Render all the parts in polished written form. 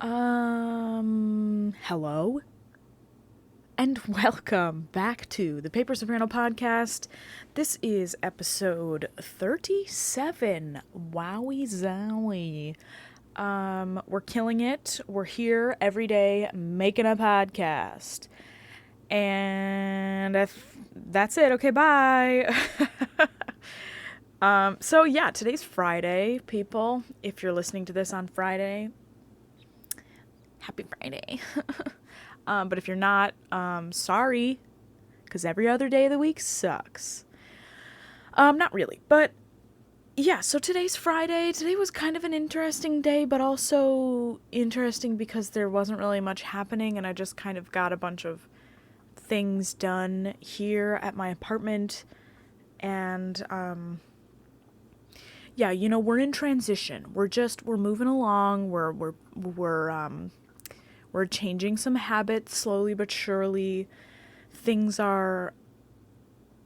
Hello, and welcome back to the SOPRANO podcast. This is episode 37. Wowie zowie. We're killing it. We're here every day making a podcast. And that's it. Okay, bye. So yeah, today's Friday, people. If you're listening to this on Friday, happy Friday. But if you're not, sorry, because every other day of the week sucks. Not really, but yeah, so today's Friday. Today was kind of an interesting day, but also interesting because there wasn't really much happening, and I just kind of got a bunch of things done here at my apartment, and, yeah, you know, we're in transition. We're moving along. We're changing some habits slowly but surely. Things are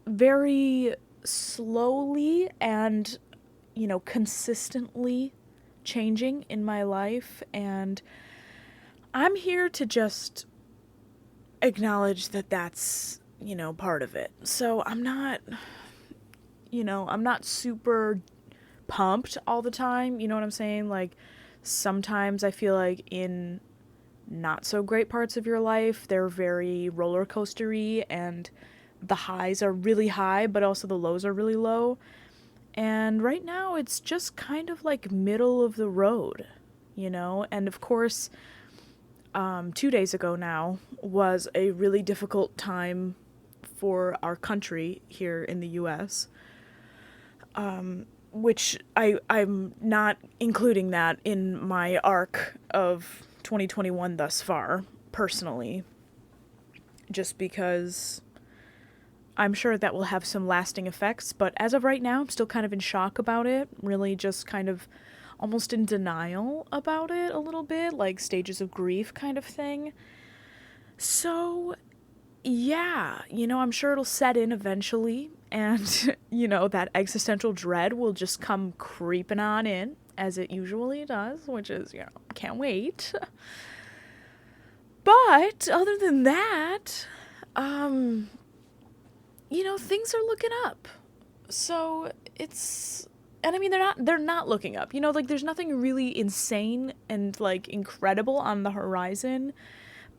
very slowly and, you know, consistently changing in my life. And I'm here to just acknowledge that that's, you know, part of it. So I'm not super pumped all the time. You know what I'm saying? Like, sometimes I feel like in not so great parts of your life, they're very roller coastery, and the highs are really high, but also the lows are really low. And right now, it's just kind of like middle of the road, you know? And of course, 2 days ago now was a really difficult time for our country here in the US. Which I'm not including that in my arc of 2021 thus far, personally, just because I'm sure that will have some lasting effects, but as of right now, I'm still kind of in shock about it, really just kind of almost in denial about it a little bit, like stages of grief kind of thing. So, yeah, you know, I'm sure it'll set in eventually, and, you know, that existential dread will just come creeping on in, as it usually does, which is, you know, can't wait. But, other than that, you know, things are looking up. So, and I mean, they're not looking up. You know, like, there's nothing really insane and, like, incredible on the horizon,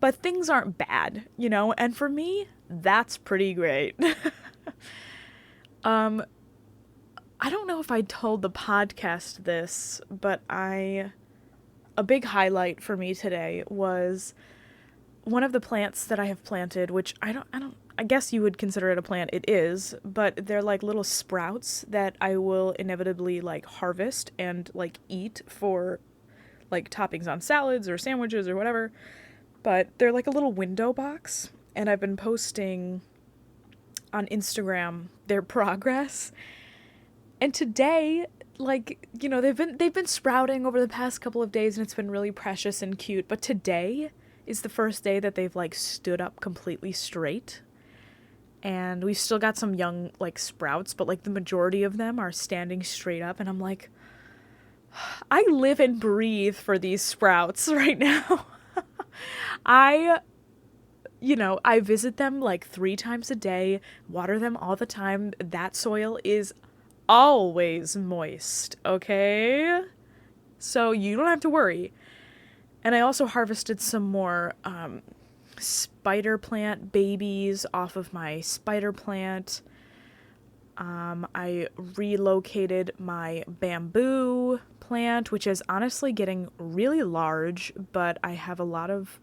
but things aren't bad, you know? And for me, that's pretty great. I don't know if I told the podcast this, but a big highlight for me today was one of the plants that I have planted, which I guess you would consider it a plant. It is, but they're like little sprouts that I will inevitably like harvest and like eat for like toppings on salads or sandwiches or whatever. But they're like a little window box, and I've been posting on Instagram their progress. And today, like, you know, they've been sprouting over the past couple of days, and it's been really precious and cute. But today is the first day that they've like stood up completely straight. And we've still got some young like sprouts, but like the majority of them are standing straight up, and I'm like, I live and breathe for these sprouts right now. I visit them like 3 times a day, water them all the time. That soil is always moist, okay? So you don't have to worry. And I also harvested some more spider plant babies off of my spider plant. I relocated my bamboo plant, which is honestly getting really large, but I have a lot of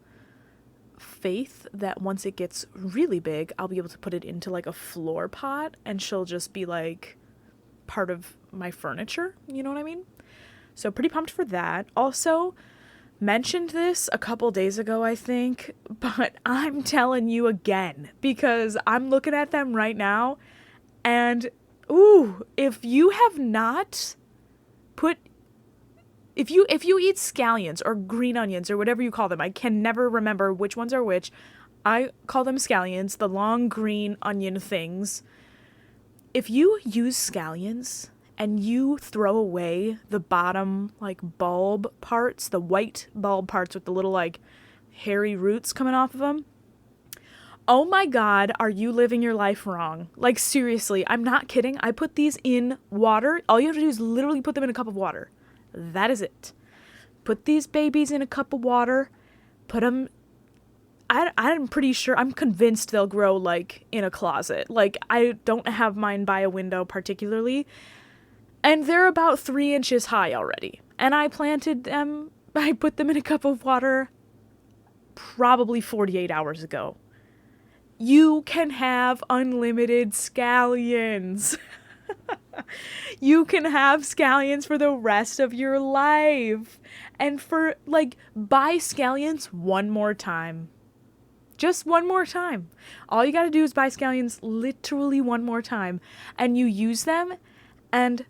faith that once it gets really big, I'll be able to put it into like a floor pot, and she'll just be like part of my furniture, you know what I mean? So pretty pumped for that. Also, mentioned this a couple days ago, I think, but I'm telling you again, because I'm looking at them right now, and ooh, if you have not put if you eat scallions or green onions or whatever you call them, I can never remember which ones are which. I call them scallions, the long green onion things. If you use scallions and you throw away the bottom, like, bulb parts, the white bulb parts with the little, like, hairy roots coming off of them. Oh my God, are you living your life wrong? Like, seriously, I'm not kidding. I put these in water. All you have to do is literally put them in a cup of water. That is it. Put these babies in a cup of water. Put them... I'm pretty sure, I'm convinced they'll grow, like, in a closet. Like, I don't have mine by a window particularly. And they're about 3 inches high already. And I planted them, I put them in a cup of water probably 48 hours ago. You can have unlimited scallions. You can have scallions for the rest of your life. And buy scallions one more time. Just one more time. All you gotta do is buy scallions literally one more time. And you use them, and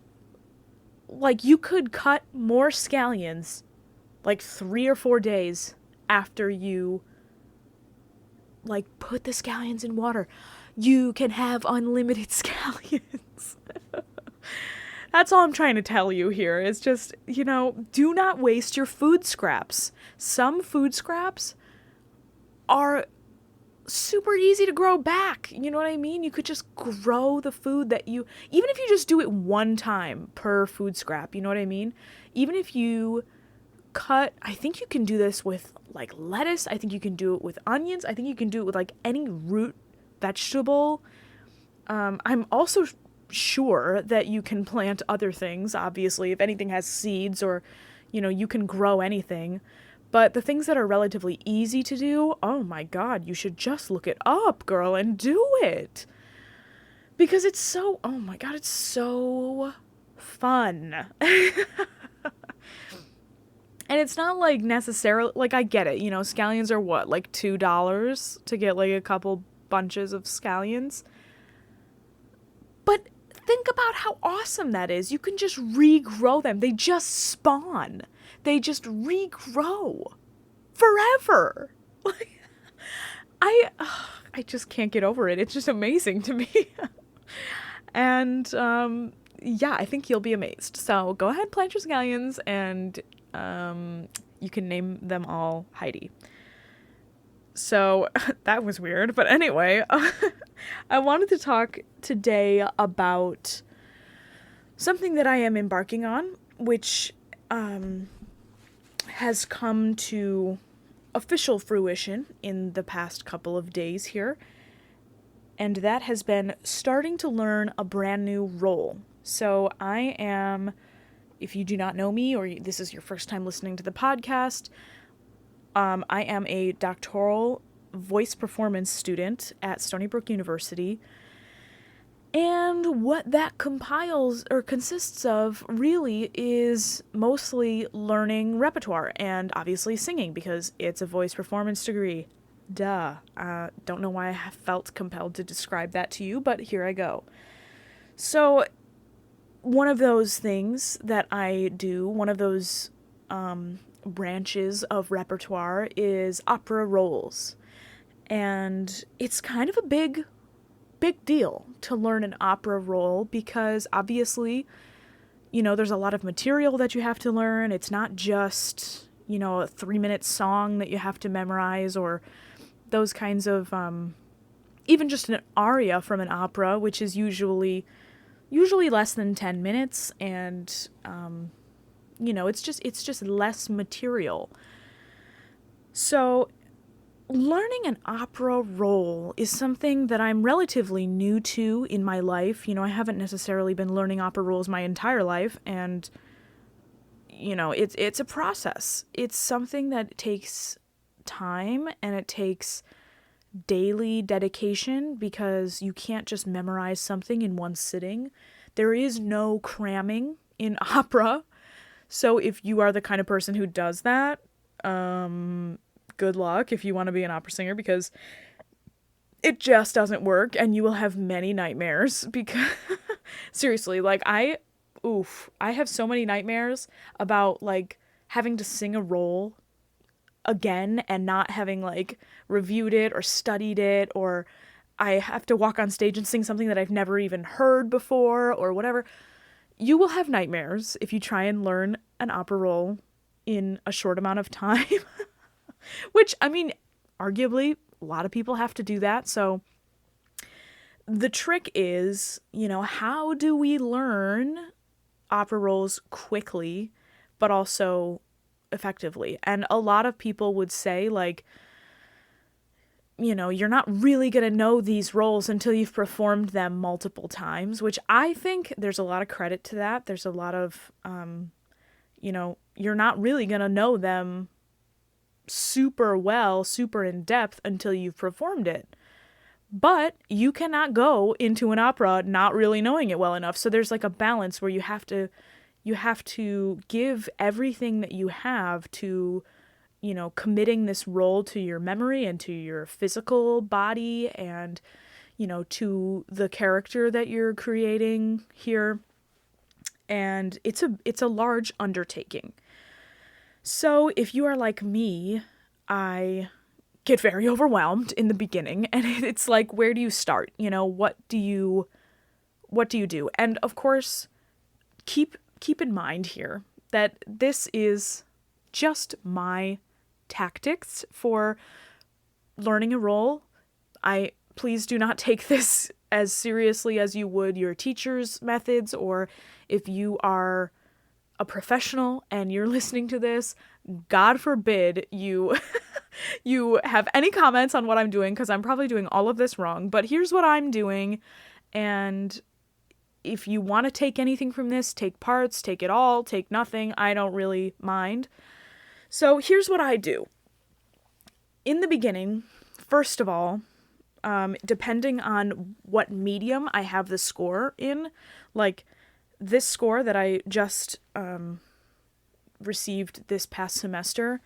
you could cut more scallions 3 or 4 days after you put the scallions in water. You can have unlimited scallions. That's all I'm trying to tell you here. It's just, do not waste your food scraps. Some food scraps are super easy to grow back. You know what I mean? You could just grow the food that even if you just do it one time per food scrap, you know what I mean? Even if you I think you can do this with lettuce. I think you can do it with onions. I think you can do it with any root vegetable. I'm also sure that you can plant other things, obviously. If anything has seeds, or, you can grow anything. But the things that are relatively easy to do, oh my God, you should just look it up, girl, and do it. Because it's so, oh my God, it's so fun. And it's not necessarily, I get it, scallions are what, $2 to get a couple bunches of scallions? But think about how awesome that is. You can just regrow them. They just spawn. They just regrow forever. I just can't get over it. It's just amazing to me. And yeah, I think you'll be amazed. So go ahead, plant your scallions, and you can name them all Heidi. So that was weird, but anyway, I wanted to talk today about something that I am embarking on, which has come to official fruition in the past couple of days here, and that has been starting to learn a brand new role. So I am, if you do not know me, or this is your first time listening to the podcast, I am a doctoral voice performance student at Stony Brook University. And what that consists of really is mostly learning repertoire and obviously singing, because it's a voice performance degree. Duh. Don't know why I felt compelled to describe that to you, but here I go. So one of those things that I do, one of those branches of repertoire, is opera roles. And it's kind of a big deal to learn an opera role, because obviously, there's a lot of material that you have to learn. It's not just, a 3-minute song that you have to memorize, or those kinds of, even just an aria from an opera, which is usually less than 10 minutes, and, it's just less material. So learning an opera role is something that I'm relatively new to in my life. I haven't necessarily been learning opera roles my entire life, and, it's a process. It's something that takes time, and it takes daily dedication, because you can't just memorize something in one sitting. There is no cramming in opera. So if you are the kind of person who does that, good luck if you want to be an opera singer, because it just doesn't work, and you will have many nightmares. Because seriously, I have so many nightmares about having to sing a role again and not having reviewed it or studied it, or I have to walk on stage and sing something that I've never even heard before, or whatever. you will have nightmares if you try and learn an opera roll in a short amount of time, which, I mean, arguably, a lot of people have to do that. So the trick is, how do we learn opera rolls quickly, but also effectively? And a lot of people would say, like, you're not really going to know these roles until you've performed them multiple times, which I think there's a lot of credit to that. There's a lot of, you're not really going to know them super well, super in depth until you've performed it. But you cannot go into an opera not really knowing it well enough. So there's like a balance where you have to give everything that you have to, committing this role to your memory and to your physical body and, to the character that you're creating here. And it's a large undertaking. So if you are like me, I get very overwhelmed in the beginning, and it's like, where do you start? What do you do? And of course, keep in mind here that this is just my tactics for learning a role. Please do not take this as seriously as you would your teacher's methods, or if you are a professional and you're listening to this, God forbid you you have any comments on what I'm doing, because I'm probably doing all of this wrong. But here's what I'm doing, and if you want to take anything from this, take parts, take it all, take nothing. I don't really mind. So here's what I do. In the beginning, first of all, depending on what medium I have the score in, like this score that I just received this past semester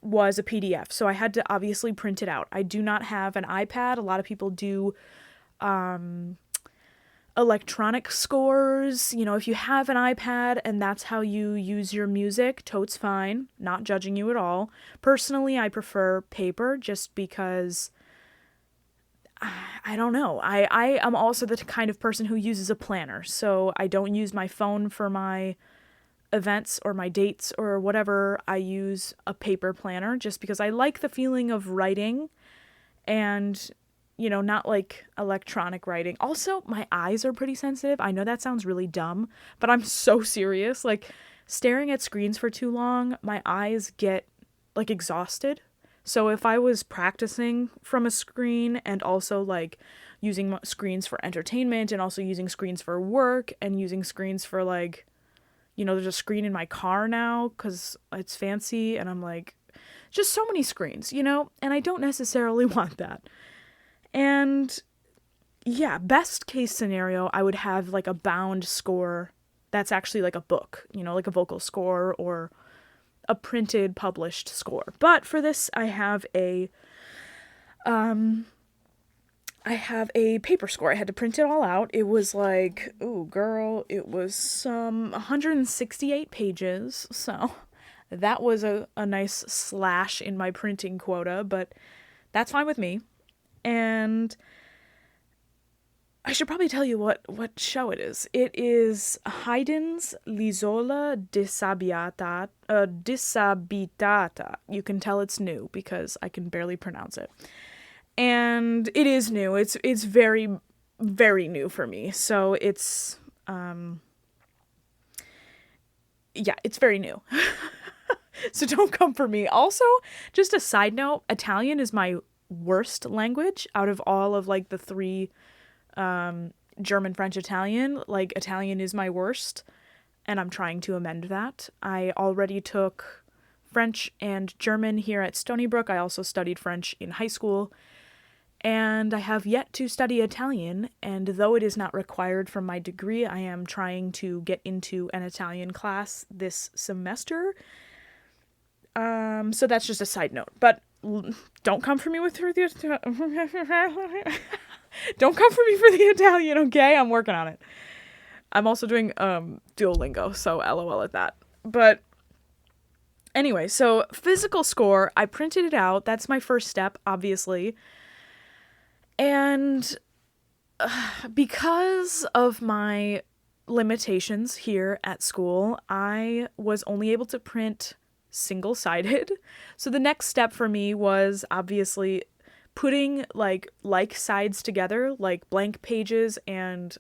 was a PDF, so I had to obviously print it out. I do not have an iPad. A lot of people do electronic scores. If you have an iPad and that's how you use your music, totes fine. Not judging you at all. Personally, I prefer paper just because I don't know. I am also the kind of person who uses a planner, so I don't use my phone for my events or my dates or whatever. I use a paper planner just because I like the feeling of writing and, not like electronic writing. Also, my eyes are pretty sensitive. I know that sounds really dumb, but I'm so serious. Like, staring at screens for too long, my eyes get, like, exhausted. So if I was practicing from a screen and also, like, using screens for entertainment and also using screens for work and using screens for, like, there's a screen in my car now because it's fancy, and I'm like, just so many screens, and I don't necessarily want that. And yeah, best case scenario, I would have like a bound score that's actually like a book, like a vocal score or a printed published score. But for this, I have a paper score. I had to print it all out. It was like, ooh, girl, it was some 168 pages. So that was a nice slash in my printing quota, but that's fine with me. And I should probably tell you what show it is. It is Haydn's L'Isola Disabitata. You can tell it's new because I can barely pronounce it. And it is new. It's very, very new for me. So it's, it's very new. So don't come for me. Also, just a side note, Italian is my worst language out of all of like the three, German, French, Italian. Like, Italian is my worst, and I'm trying to amend that. I already took French and German here at Stony Brook. I also studied French in high school. And I have yet to study Italian, and though it is not required for my degree, I am trying to get into an Italian class this semester. So that's just a side note. But don't come for me with don't come for me for the Italian, okay? I'm working on it. I'm also doing Duolingo, so LOL at that. But anyway, so physical score, I printed it out. That's my first step, obviously. And because of my limitations here at school. I was only able to print single-sided. So the next step for me was obviously putting like sides together, like blank pages and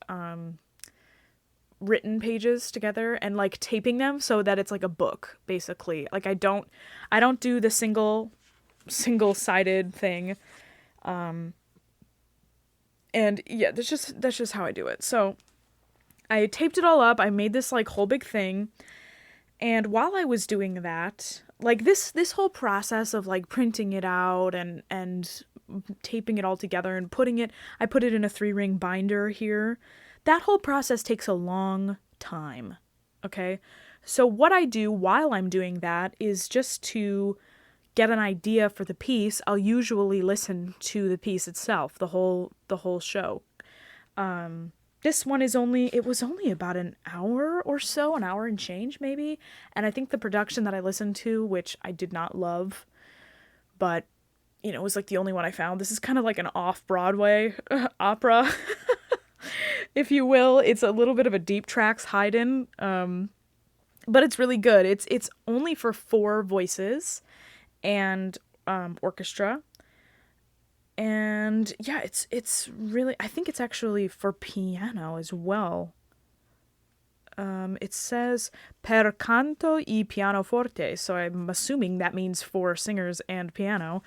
written pages together, and like taping them so that it's like a book basically. Like I don't do the single-sided thing. And yeah, that's just how I do it. So I taped it all up. I made this like whole big thing. And while I was doing that, like this whole process of like printing it out and taping it all together and I put it in a 3-ring binder here. That whole process takes a long time. Okay? So what I do while I'm doing that is just to get an idea for the piece. I'll usually listen to the piece itself, the whole show. This one it was only about an hour or so, an hour and change maybe. And I think the production that I listened to, which I did not love, but, it was like the only one I found. This is kind of like an off-Broadway opera, if you will. It's a little bit of a deep tracks Haydn, but it's really good. It's only for 4 voices and orchestra. And yeah, it's really, I think it's actually for piano as well. It says per canto y pianoforte, so I'm assuming that means for singers and piano.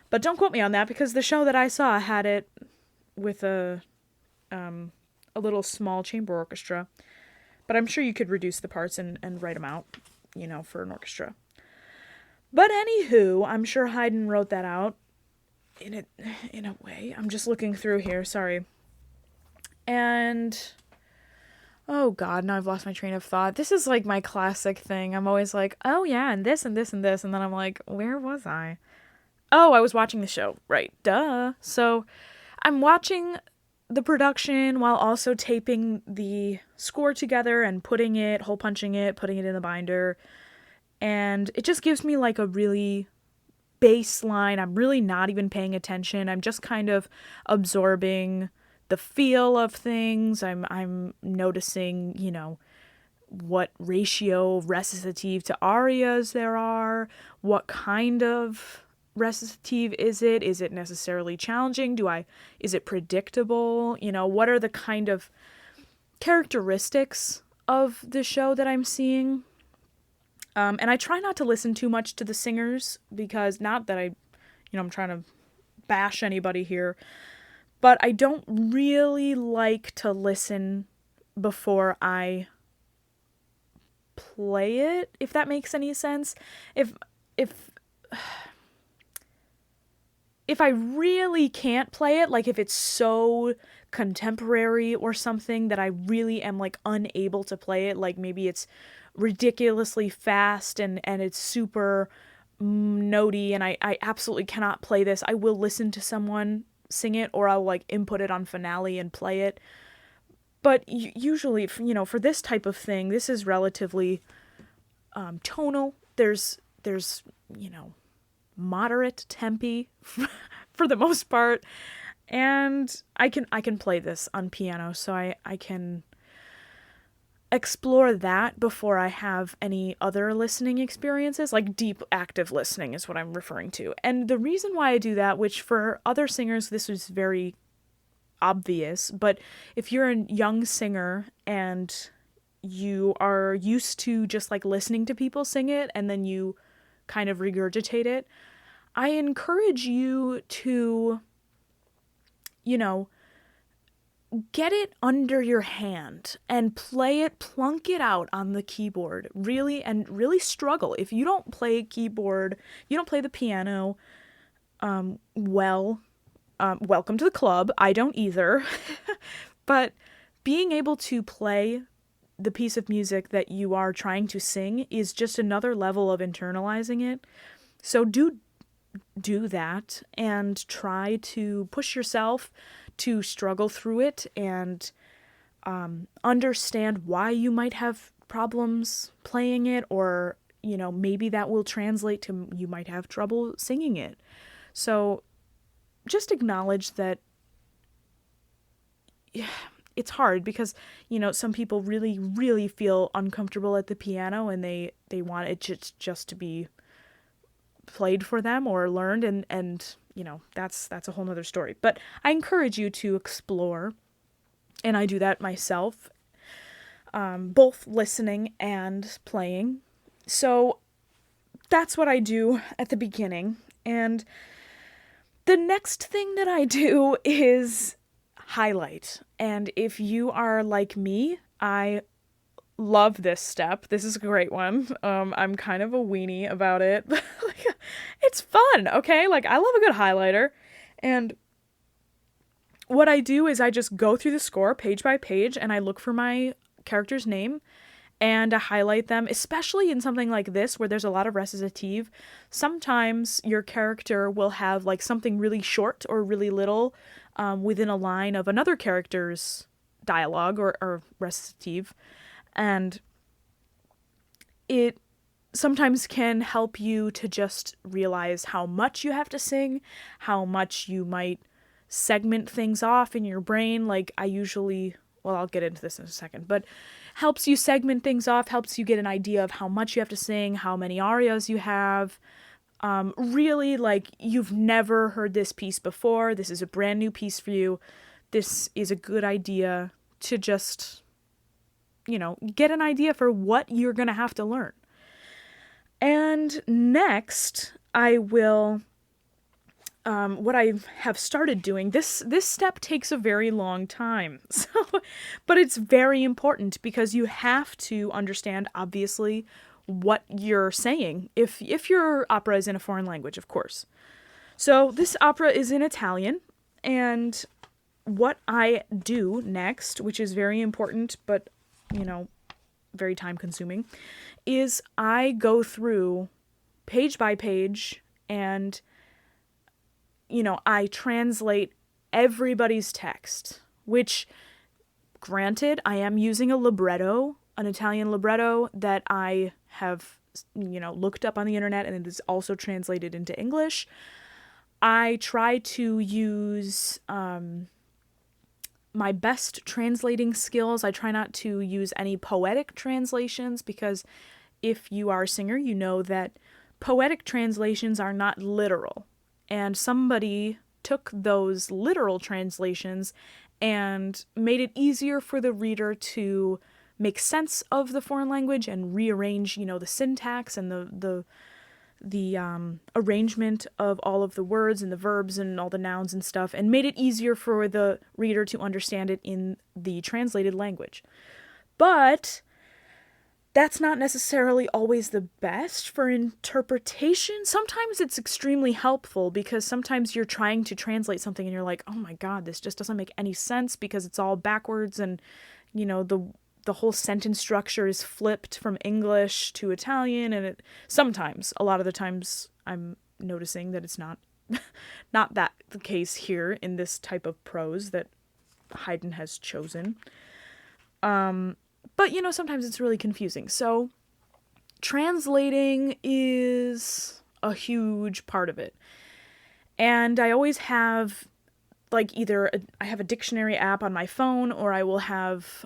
But don't quote me on that, because the show that I saw had it with a little small chamber orchestra. But I'm sure you could reduce the parts and write them out, for an orchestra. But anywho, I'm sure Haydn wrote that out in a way. I'm just looking through here, sorry. And oh god, now I've lost my train of thought. This is like my classic thing. I'm always like, oh yeah, and this and this and this, and then I'm like, where was I? Oh, I was watching the show. Right, duh. So I'm watching the production while also taping the score together and hole punching it, putting it in the binder. And it just gives me like a really baseline. I'm really not even paying attention. I'm just kind of absorbing the feel of things. I'm noticing, what ratio recitative to arias there are. What kind of recitative is it? Is it necessarily challenging? Is it predictable? What are the kind of characteristics of the show that I'm seeing? And I try not to listen too much to the singers, because not that I'm trying to bash anybody here, but I don't really like to listen before I play it, if that makes any sense. If I really can't play it, like if it's so contemporary or something that I really am like unable to play it, like maybe it's ridiculously fast and it's super notey and I absolutely cannot play this, I will listen to someone sing it, or I'll like input it on Finale and play it. But usually, for this type of thing, this is relatively tonal. There's moderate tempi for the most part, and I can play this on piano, so I can explore that before I have any other listening experiences. Like deep active listening is what I'm referring to. And the reason why I do that, which for other singers this was very obvious, but if you're a young singer and you are used to just like listening to people sing it and then you kind of regurgitate it, I encourage you to, get it under your hand and play it, plunk it out on the keyboard, really struggle. If you don't play keyboard, you don't play the piano, welcome to the club. I don't either. But being able to play the piece of music that you are trying to sing is just another level of internalizing it. So do that and try to push yourself to struggle through it and understand why you might have problems playing it, or maybe that will translate to you might have trouble singing it. So just acknowledge that it's hard because, some people really, really feel uncomfortable at the piano and they want it just to be played for them or learned, and that's a whole nother story. But I encourage you to explore, and I do that myself, both listening and playing. So that's what I do at the beginning. And the next thing that I do is highlight. And if you are like me, I love this step. This is a great one. I'm kind of a weenie about it, but it's fun, okay? Like, I love a good highlighter. And what I do is I just go through the score page by page and I look for my character's name and I highlight them, especially in something like this where there's a lot of recitative. Sometimes your character will have like something really short or really little within a line of another character's dialogue or recitative, and it sometimes can help you to just realize how much you have to sing, how much you might segment things off in your brain. Like I usually, well, I'll get into this in a second, but helps you segment things off, helps you get an idea of how much you have to sing, how many arias you have. Really, like, you've never heard this piece before. This is a brand new piece for you. This is a good idea to just, get an idea for what you're going to have to learn. And next, I will, what I have started doing, this step takes a very long time, but it's very important because you have to understand, obviously, what you're saying if your opera is in a foreign language, of course. So this opera is in Italian, and what I do next, which is very important, but, very time consuming, is I go through page by page and, I translate everybody's text, which, granted, I am using a libretto, an Italian libretto that I have, looked up on the internet, and it is also translated into English. I try to use my best translating skills. I try not to use any poetic translations because if you are a singer, you know that poetic translations are not literal. And somebody took those literal translations and made it easier for the reader to make sense of the foreign language and rearrange, the syntax and the arrangement of all of the words and the verbs and all the nouns and stuff, and made it easier for the reader to understand it in the translated language. But that's not necessarily always the best for interpretation. Sometimes it's extremely helpful because sometimes you're trying to translate something and you're like, oh my God, this just doesn't make any sense because it's all backwards and, the whole sentence structure is flipped from English to Italian, and sometimes, a lot of the times, I'm noticing that it's not that the case here in this type of prose that Haydn has chosen. But, sometimes it's really confusing. So, translating is a huge part of it. And I always have, either I have a dictionary app on my phone, or I will have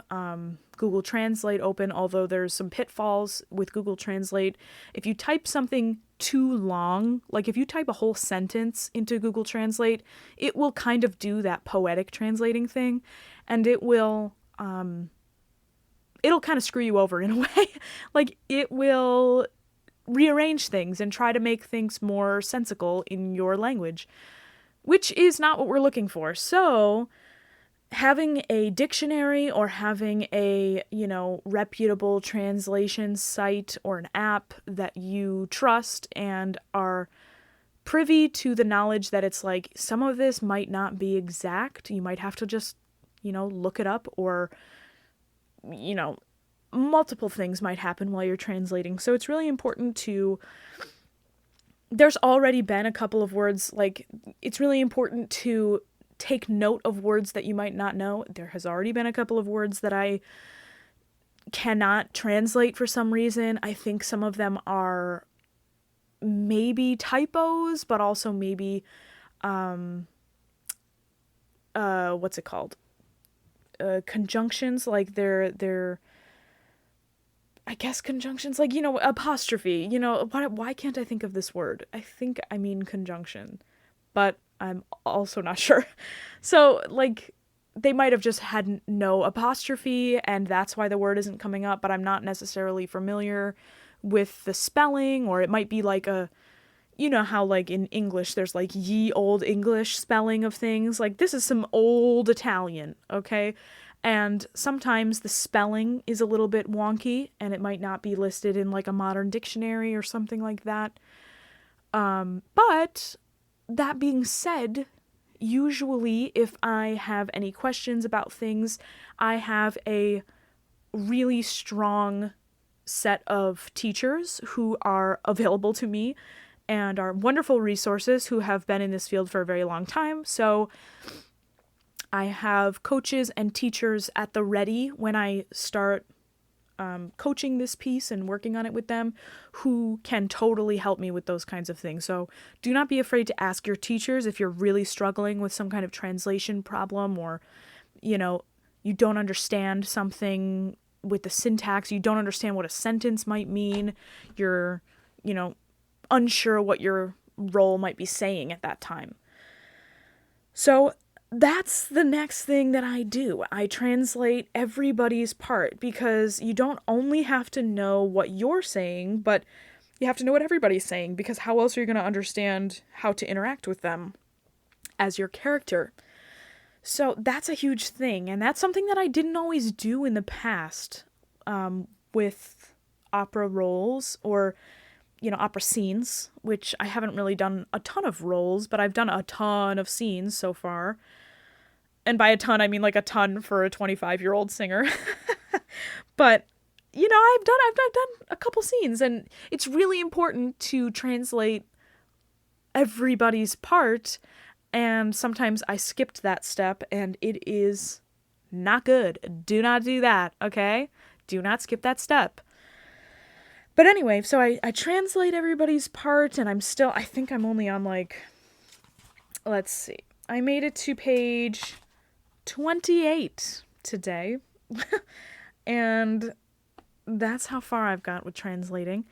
Google Translate open, although there's some pitfalls with Google Translate. If you type something too long, like if you type a whole sentence into Google Translate, it will kind of do that poetic translating thing, and it'll kind of screw you over in a way. Like, it will rearrange things and try to make things more sensical in your language, which is not what we're looking for. So having a dictionary or having a, reputable translation site or an app that you trust and are privy to the knowledge that it's like, some of this might not be exact. You might have to just, look it up, or, multiple things might happen while you're translating. So it's really important to, there's already been a couple of words, like, it's really important to take note of words that you might not know. There has already been a couple of words that I cannot translate for some reason. I think some of them are maybe typos, but also maybe, what's it called? conjunctions, like they're I guess conjunctions, like, apostrophe, why can't I think of this word? I think I mean conjunction, but I'm also not sure. So, like, they might have just had no apostrophe, and that's why the word isn't coming up, but I'm not necessarily familiar with the spelling, or it might be like you know how, like, in English, there's, like, ye old English spelling of things? Like, this is some old Italian, okay? And sometimes the spelling is a little bit wonky, and it might not be listed in, like, a modern dictionary or something like that. But that being said, usually if I have any questions about things, I have a really strong set of teachers who are available to me and are wonderful resources who have been in this field for a very long time. So I have coaches and teachers at the ready when I start coaching this piece and working on it with them, who can totally help me with those kinds of things. So do not be afraid to ask your teachers if you're really struggling with some kind of translation problem, or, you don't understand something with the syntax, you don't understand what a sentence might mean, you're, unsure what your role might be saying at that time. So that's the next thing that I do. I translate everybody's part, because you don't only have to know what you're saying, but you have to know what everybody's saying, because how else are you going to understand how to interact with them as your character? So that's a huge thing, and that's something that I didn't always do in the past with opera roles, or opera scenes, which I haven't really done a ton of roles, but I've done a ton of scenes so far. And by a ton, I mean like a ton for a 25-year-old singer. But, I've done a couple scenes, and it's really important to translate everybody's part. And sometimes I skipped that step, and it is not good. Do not do that, okay? Do not skip that step. But anyway, so I translate everybody's part, and I think I'm only on, like, let's see. I made it to page 28 today. And that's how far I've got with translating.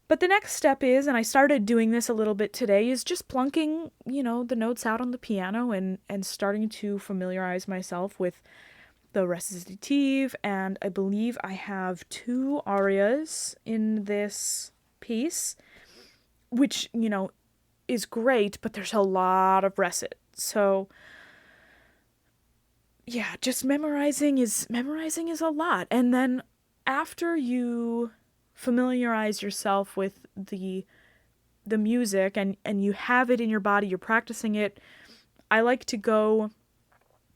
But the next step is, and I started doing this a little bit today, is just plunking, the notes out on the piano and starting to familiarize myself with the recitative, and I believe I have 2 arias in this piece, which, is great, but there's a lot of recit. So yeah, just memorizing is a lot. And then after you familiarize yourself with the music and you have it in your body, you're practicing it, I like to go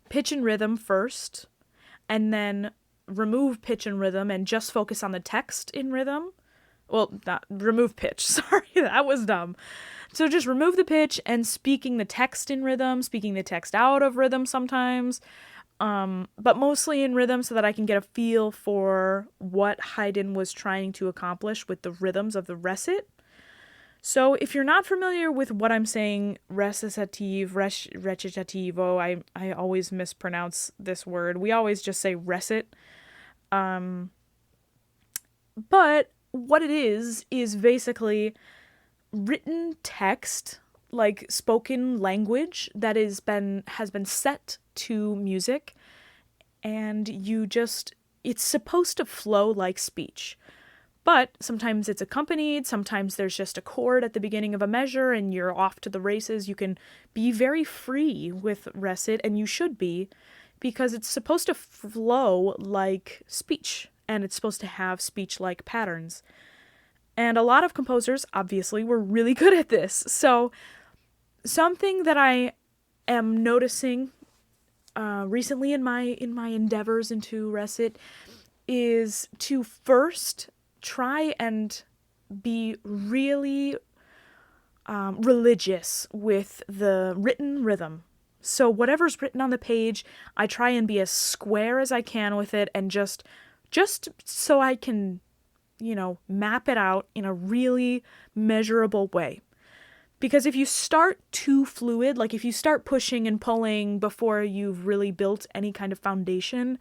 pitch and rhythm first, and then remove pitch and rhythm and just focus on the text in rhythm. Well, not remove pitch. Sorry, that was dumb. So just remove the pitch and speaking the text in rhythm, speaking the text out of rhythm sometimes, but mostly in rhythm, so that I can get a feel for what Haydn was trying to accomplish with the rhythms of the recit. So if you're not familiar with what I'm saying, recitative, recitativo, I always mispronounce this word. We always just say recit. But what it is basically written text, like spoken language that has been set to music, and it's supposed to flow like speech. But sometimes it's accompanied, sometimes there's just a chord at the beginning of a measure and you're off to the races. You can be very free with recit, and you should be, because it's supposed to flow like speech, and it's supposed to have speech-like patterns. And a lot of composers, obviously, were really good at this. So something that I am noticing recently in my endeavors into recit is to first try and be really religious with the written rhythm. So whatever's written on the page, I try and be as square as I can with it, and just so I can, map it out in a really measurable way. Because if you start too fluid, like if you start pushing and pulling before you've really built any kind of foundation,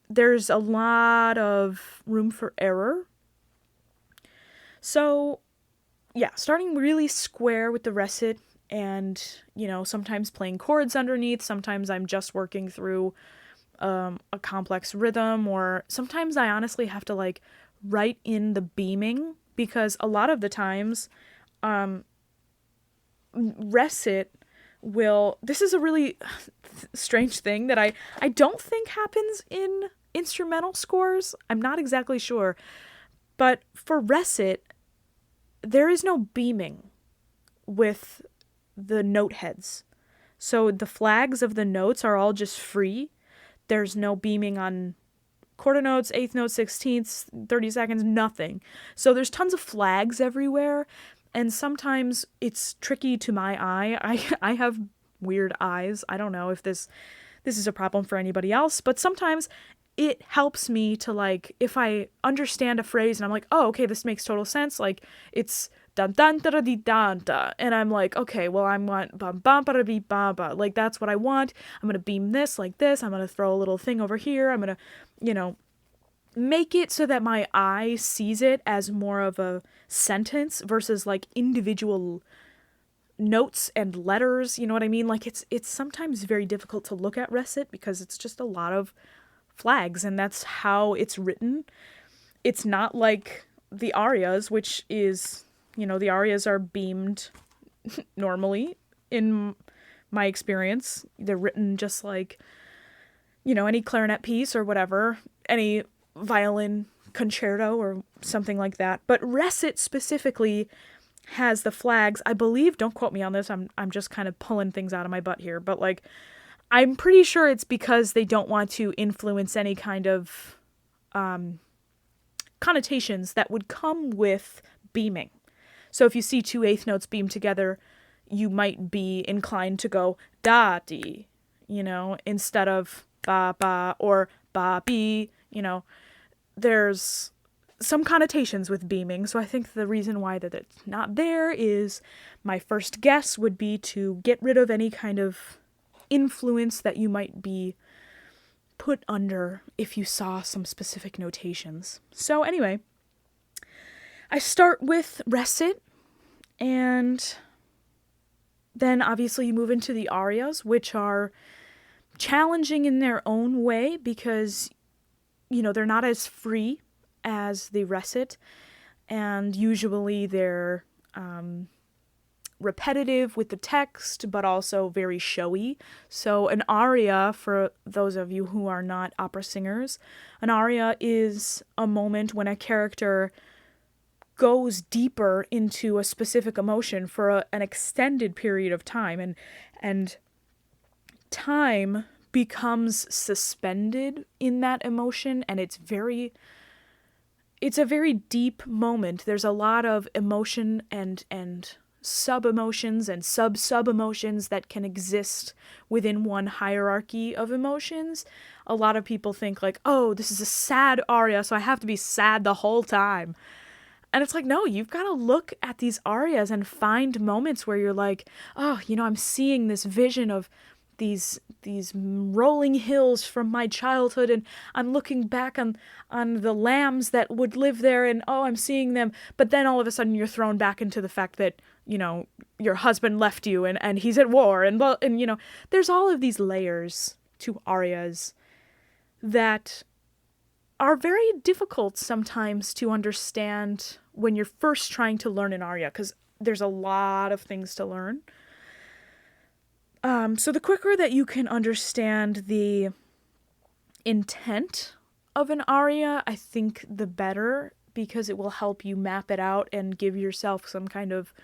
there's a lot of room for error. So, yeah, starting really square with the recit and, sometimes playing chords underneath. Sometimes I'm just working through a complex rhythm, or sometimes I honestly have to like write in the beaming, because a lot of the times recit will, this is a really strange thing that I don't think happens in instrumental scores. I'm not exactly sure. But for recit, there is no beaming with the note heads. So the flags of the notes are all just free. There's no beaming on quarter notes, eighth notes, 16ths, 30 seconds, nothing. So there's tons of flags everywhere, and sometimes it's tricky to my eye. I have weird eyes. I don't know if this is a problem for anybody else, but sometimes it helps me to, like, if I understand a phrase and I'm like, oh, okay, this makes total sense. Like, it's dun dun da da dee dun da, and I'm like, okay, well, I want bum bum ba da bee ba ba. Like, that's what I want. I'm gonna beam this like this. I'm gonna throw a little thing over here. I'm gonna, make it so that my eye sees it as more of a sentence versus like individual notes and letters. You know what I mean? Like, it's sometimes very difficult to look at recit because it's just a lot of flags, and that's how it's written. It's not like the arias, which is, the arias are beamed normally in my experience. They're written just like, any clarinet piece or whatever, any violin concerto or something like that. But recit specifically has the flags, I believe, don't quote me on this, I'm just kind of pulling things out of my butt here, but like, I'm pretty sure it's because they don't want to influence any kind of connotations that would come with beaming. So if you see two eighth notes beamed together, you might be inclined to go da-dee, instead of ba-ba or ba-bee, There's some connotations with beaming, so I think the reason why that it's not there is, my first guess would be to get rid of any kind of influence that you might be put under if you saw some specific notations. So anyway, I start with recit, and then obviously you move into the arias, which are challenging in their own way because, they're not as free as the recit, and usually they're repetitive with the text, but also very showy. So an aria, for those of you who are not opera singers, an aria is a moment when a character goes deeper into a specific emotion for an extended period of time, and time becomes suspended in that emotion, and it's a very deep moment. There's a lot of emotion and sub-emotions and sub-emotions that can exist within one hierarchy of emotions. A lot of people think like, oh, this is a sad aria, so I have to be sad the whole time. And it's like, no, you've got to look at these arias and find moments where you're like, oh, I'm seeing this vision of these rolling hills from my childhood, and I'm looking back on the lambs that would live there, and oh, I'm seeing them. But then all of a sudden you're thrown back into the fact that, your husband left you and he's at war, and there's all of these layers to arias that are very difficult sometimes to understand when you're first trying to learn an aria, because there's a lot of things to learn. So the quicker that you can understand the intent of an aria, I think the better, because it will help you map it out and give yourself some kind of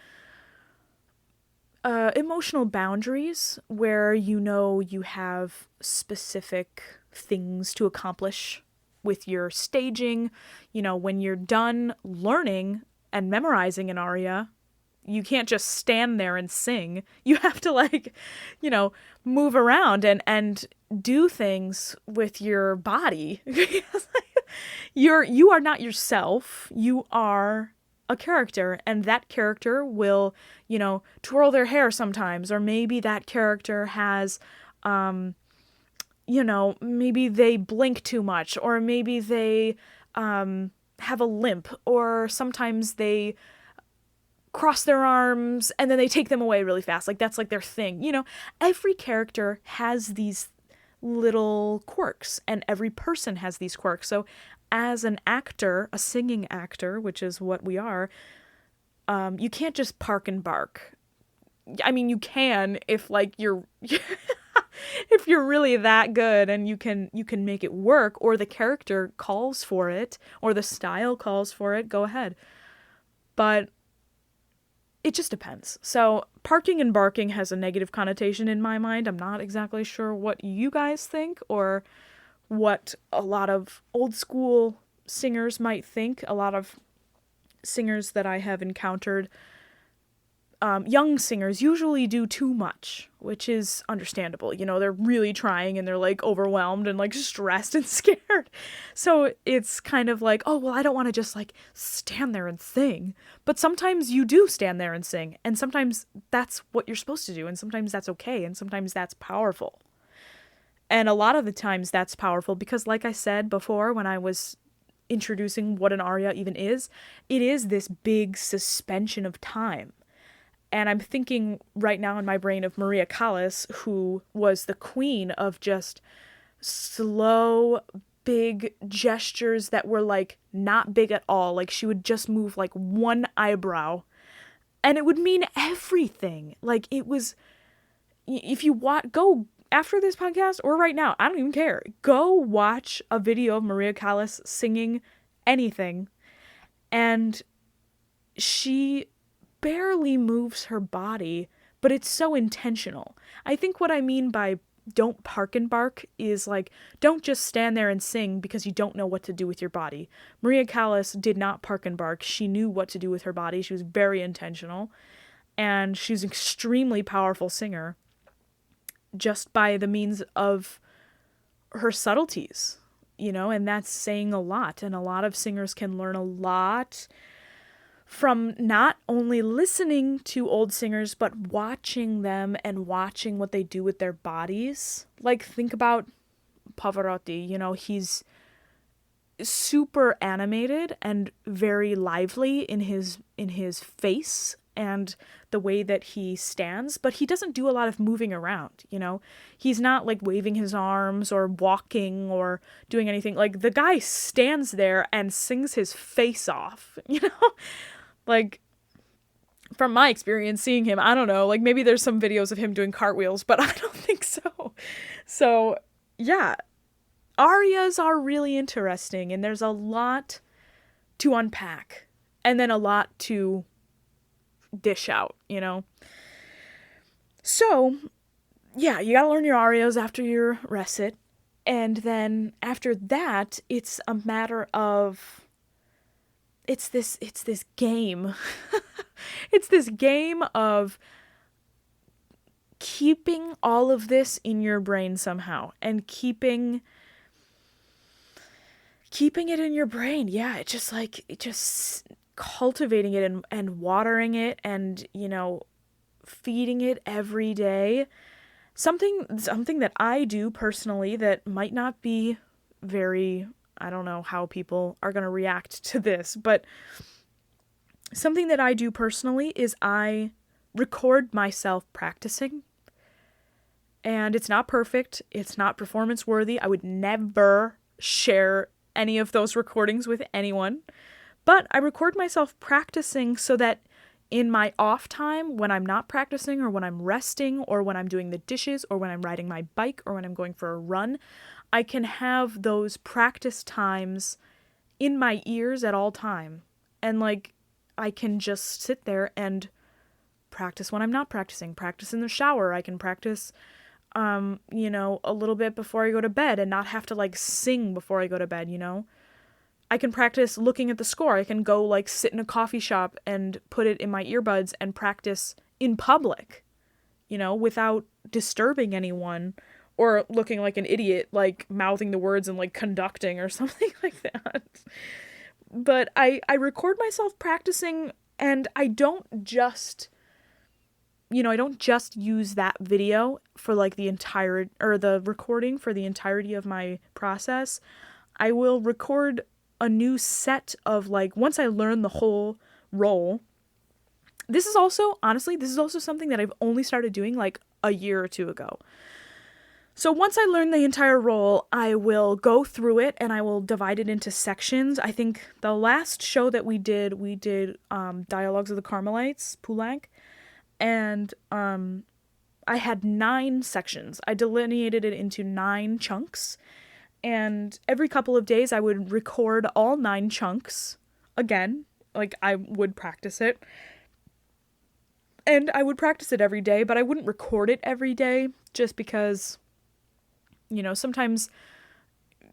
emotional boundaries where you have specific things to accomplish with your staging. When you're done learning and memorizing an aria, you can't just stand there and sing. You have to move around and do things with your body. You are not yourself. You are a character, and that character will, twirl their hair sometimes, or maybe that character has, maybe they blink too much, or maybe they have a limp, or sometimes they cross their arms and then they take them away really fast. Like, that's like their thing. Every character has these little quirks, and every person has these quirks. So as an actor, a singing actor, which is what we are, you can't just park and bark. I mean, you can if like you're if you're really that good and you can make it work, or the character calls for it, or the style calls for it, go ahead. But it just depends. So parking and barking has a negative connotation in my mind. I'm not exactly sure what you guys think, or what a lot of old school singers might think. A lot of singers that I have encountered, young singers, usually do too much, which is understandable. They're really trying and they're like overwhelmed and like stressed and scared. So it's kind of like, oh, well, I don't want to just like stand there and sing. But sometimes you do stand there and sing, and sometimes that's what you're supposed to do, and sometimes that's okay, and sometimes that's powerful. And a lot of the times that's powerful because, like I said before when I was introducing what an aria even is, it is this big suspension of time. And I'm thinking right now in my brain of Maria Callas, who was the queen of just slow, big gestures that were like not big at all. Like, she would just move like one eyebrow and it would mean everything. Like, it was, if you go after this podcast or right now, I don't even care. Go watch a video of Maria Callas singing anything, and she barely moves her body, but it's so intentional. I think what I mean by don't park and bark is like, don't just stand there and sing because you don't know what to do with your body. Maria Callas did not park and bark. She knew what to do with her body. She was very intentional, and she's an extremely powerful singer just by the means of her subtleties, and that's saying a lot. And a lot of singers can learn a lot from not only listening to old singers, but watching them and watching what they do with their bodies. Like, think about Pavarotti, he's super animated and very lively in his face and the way that he stands, but he doesn't do a lot of moving around, He's not like waving his arms or walking or doing anything. Like, the guy stands there and sings his face off, Like, from my experience seeing him, I don't know, like maybe there's some videos of him doing cartwheels, but I don't think so. So, yeah, arias are really interesting, and there's a lot to unpack, and then a lot to dish out, So, yeah, you gotta learn your arias after your recit, and then after that, it's a matter of it's this game. It's this game of keeping all of this in your brain somehow, and keeping it in your brain. Yeah, it's just cultivating it and watering it and, feeding it every day. Something that I do personally that might not be very, I don't know how people are going to react to this, but something that I do personally is I record myself practicing. And it's not perfect. It's not performance worthy. I would never share any of those recordings with anyone. But I record myself practicing so that in my off time, when I'm not practicing, or when I'm resting, or when I'm doing the dishes, or when I'm riding my bike, or when I'm going for a run, I can have those practice times in my ears at all time. And like, I can just sit there and practice when I'm not practicing. Practice in the shower. I can practice, a little bit before I go to bed and not have to like sing before I go to bed, I can practice looking at the score. I can go like sit in a coffee shop and put it in my earbuds and practice in public, without disturbing anyone or looking like an idiot, like mouthing the words and like conducting or something like that. But I record myself practicing, and I don't just, I don't just use that video for like the entire, or the recording for the entirety of my process. I will record a new set of, like, once I learn the whole role. This is also, honestly, this is also something that I've only started doing like a year or two ago. So once I learn the entire role, I will go through it and I will divide it into sections. I think the last show that we did Dialogues of the Carmelites, Poulenc, and I had 9 sections. I delineated it into 9 chunks, and every couple of days I would record all 9 chunks again. Like, I would practice it. And I would practice it every day, but I wouldn't record it every day just because, sometimes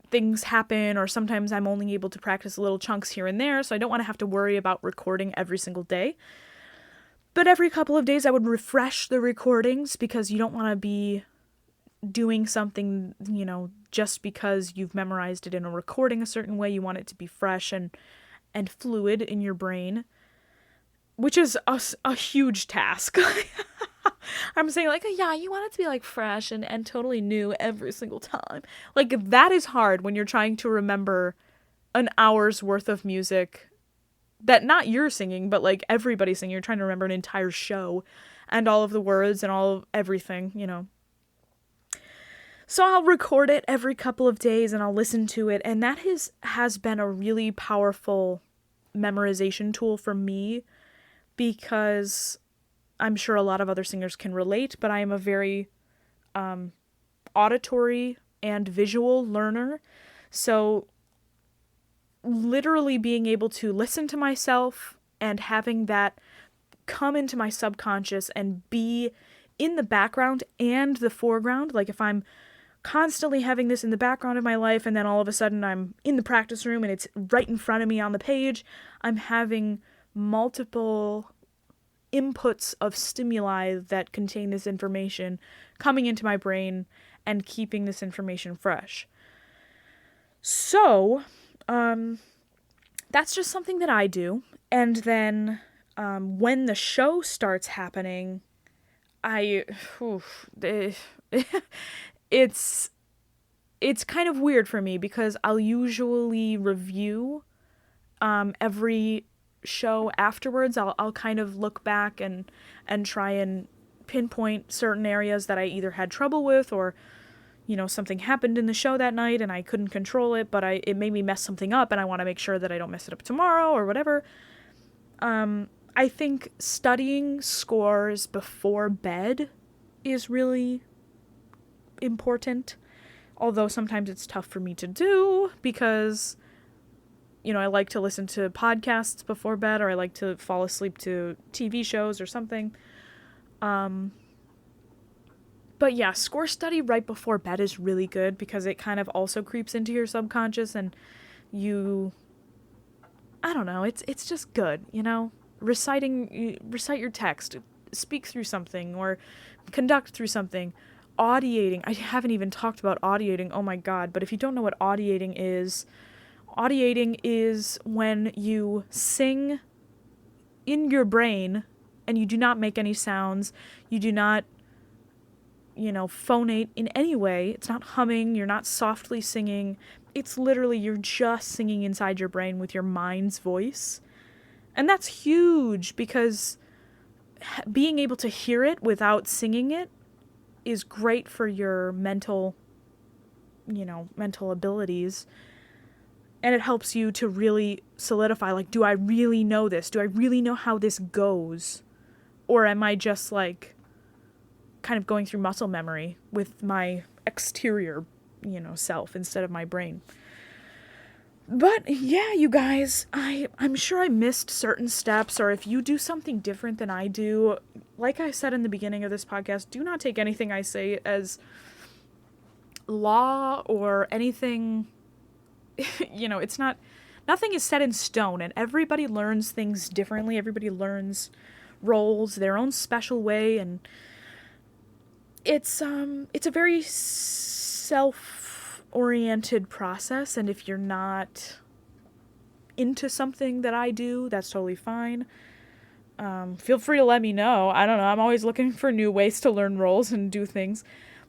things happen, or sometimes I'm only able to practice little chunks here and there, so I don't want to have to worry about recording every single day. But every couple of days I would refresh the recordings, because you don't want to be doing something, just because you've memorized it in a recording a certain way. You want it to be fresh and fluid in your brain, which is a huge task. I'm saying, like, yeah, you want it to be, like, fresh and totally new every single time. Like, that is hard when you're trying to remember an hour's worth of music that not you're singing, but, like, everybody's singing. You're trying to remember an entire show and all of the words and all of everything, So I'll record it every couple of days and I'll listen to it, and that has been a really powerful memorization tool for me, because I'm sure a lot of other singers can relate, but I am a very auditory and visual learner. So literally being able to listen to myself and having that come into my subconscious and be in the background and the foreground, like if I'm constantly having this in the background of my life and then all of a sudden I'm in the practice room and it's right in front of me on the page, I'm having multiple inputs of stimuli that contain this information coming into my brain and keeping this information fresh. So, that's just something that I do. And then, when the show starts happening, it's kind of weird for me, because I'll usually review every show afterwards. I'll kind of look back and try and pinpoint certain areas that I either had trouble with, or something happened in the show that night and I couldn't control it, but it made me mess something up and I want to make sure that I don't mess it up tomorrow or whatever. I think studying scores before bed is really important, although sometimes it's tough for me to do, because I like to listen to podcasts before bed, or I like to fall asleep to TV shows or something. But yeah, score study right before bed is really good, because it kind of also creeps into your subconscious, and I don't know, it's just good, recite your text, speak through something, or conduct through something. Audiating, I haven't even talked about audiating, oh my god, but if you don't know what audiating is when you sing in your brain and you do not make any sounds, you do not phonate in any way. It's not humming, you're not softly singing. It's literally, you're just singing inside your brain with your mind's voice. And that's huge, because being able to hear it without singing it is great for your mental abilities. And it helps you to really solidify, like, do I really know this? Do I really know how this goes? Or am I just, like, kind of going through muscle memory with my exterior, self instead of my brain? But yeah, you guys, I'm sure I missed certain steps, or if you do something different than I do, like I said in the beginning of this podcast, do not take anything I say as law or anything. It's not, nothing is set in stone, and everybody learns things differently. Everybody learns roles their own special way, and it's a very self-oriented process, and if you're not into something that I do, that's totally fine. Feel free to let me know. I don't know. I'm always looking for new ways to learn roles and do things.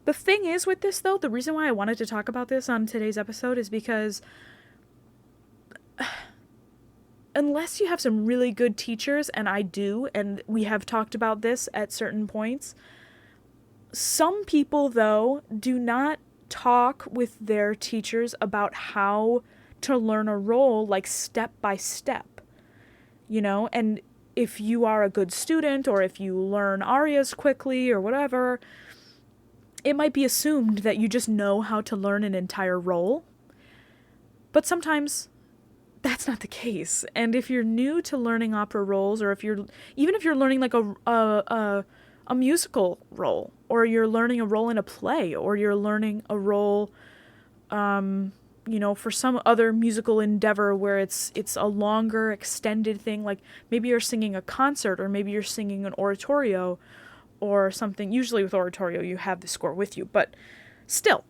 The thing is with this, though, the reason why I wanted to talk about this on today's episode is because unless you have some really good teachers, and I do, and we have talked about this at certain points, some people, though, do not talk with their teachers about how to learn a role, like, step by step, you know? And if you are a good student, or if you learn arias quickly, or whatever, it might be assumed that you just know how to learn an entire role. But sometimes that's not the case. And if you're new to learning opera roles, or even if you're learning like a musical role, or you're learning a role in a play, or you're learning a role, for some other musical endeavor where it's a longer extended thing, like maybe you're singing a concert, or maybe you're singing an oratorio or something. Usually with oratorio you have the score with you, but still,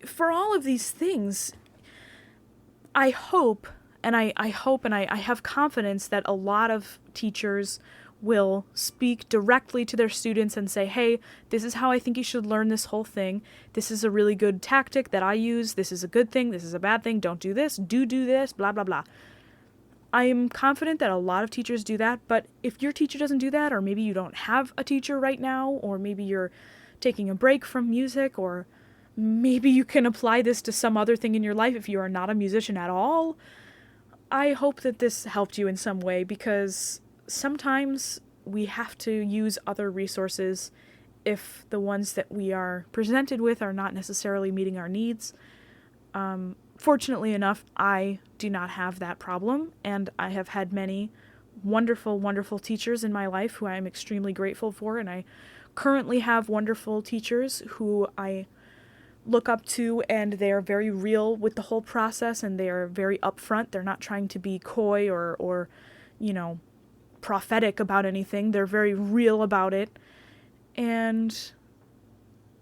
for all of these things, I hope and I have confidence that a lot of teachers will speak directly to their students and say, hey, this is how I think you should learn this whole thing. This is a really good tactic that I use. This is a good thing. This is a bad thing. Don't do this. Do this, blah, blah, blah. I am confident that a lot of teachers do that, but if your teacher doesn't do that, or maybe you don't have a teacher right now, or maybe you're taking a break from music, or maybe you can apply this to some other thing in your life if you are not a musician at all, I hope that this helped you in some way, because sometimes we have to use other resources if the ones that we are presented with are not necessarily meeting our needs. Fortunately enough, I do not have that problem, and I have had many wonderful, wonderful teachers in my life who I am extremely grateful for, and I currently have wonderful teachers who I look up to, and they are very real with the whole process, and they are very upfront. They're not trying to be coy or prophetic about anything. They're very real about it, and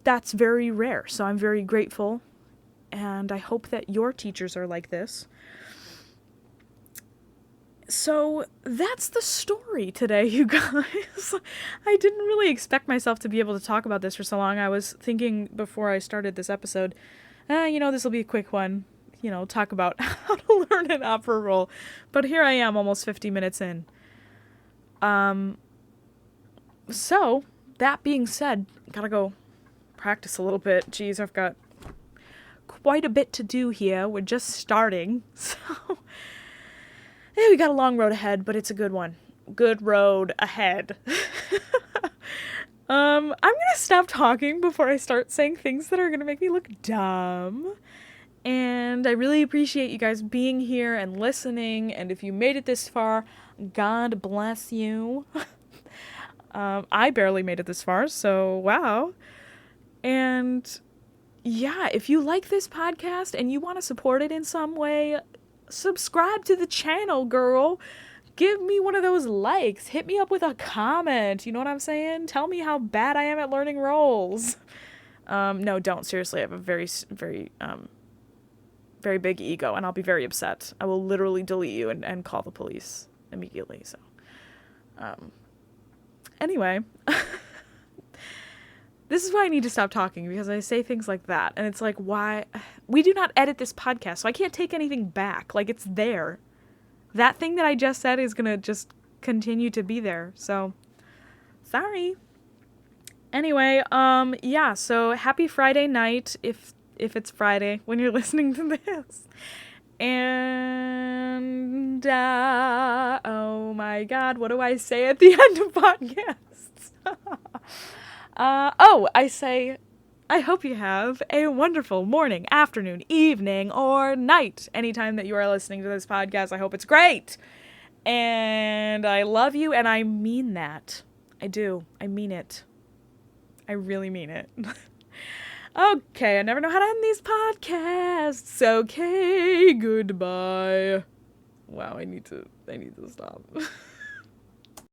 that's very rare. So I'm very grateful, and I hope that your teachers are like this. So that's the story today, you guys. I didn't really expect myself to be able to talk about this for so long. I was thinking before I started this episode, this will be a quick one, talk about how to learn an opera role. But here I am, almost 50 minutes in. So, that being said, gotta go practice a little bit. Jeez, I've got quite a bit to do here. We're just starting, so yeah, we got a long road ahead, but it's a good one. Good road ahead. I'm gonna stop talking before I start saying things that are gonna make me look dumb. And I really appreciate you guys being here and listening, and if you made it this far, God bless you. I barely made it this far, so wow. And yeah, if you like this podcast and you want to support it in some way, subscribe to the channel, girl. Give me one of those likes. Hit me up with a comment. You know what I'm saying? Tell me how bad I am at learning roles. No, don't. Seriously, I have a very, very, very big ego, and I'll be very upset. I will literally delete you and call the police immediately, so. Anyway. This is why I need to stop talking, because I say things like that, and it's like, why? We do not edit this podcast, so I can't take anything back. Like, it's there. That thing that I just said is gonna just continue to be there, so sorry. Anyway, yeah, so happy Friday night, if it's Friday when you're listening to this. And, oh my God, what do I say at the end of podcasts? I say, I hope you have a wonderful morning, afternoon, evening, or night. Anytime that you are listening to this podcast, I hope it's great. And I love you, and I mean that. I do. I mean it. I really mean it. Okay, I never know how to end these podcasts. Okay, goodbye. Wow, I need to stop.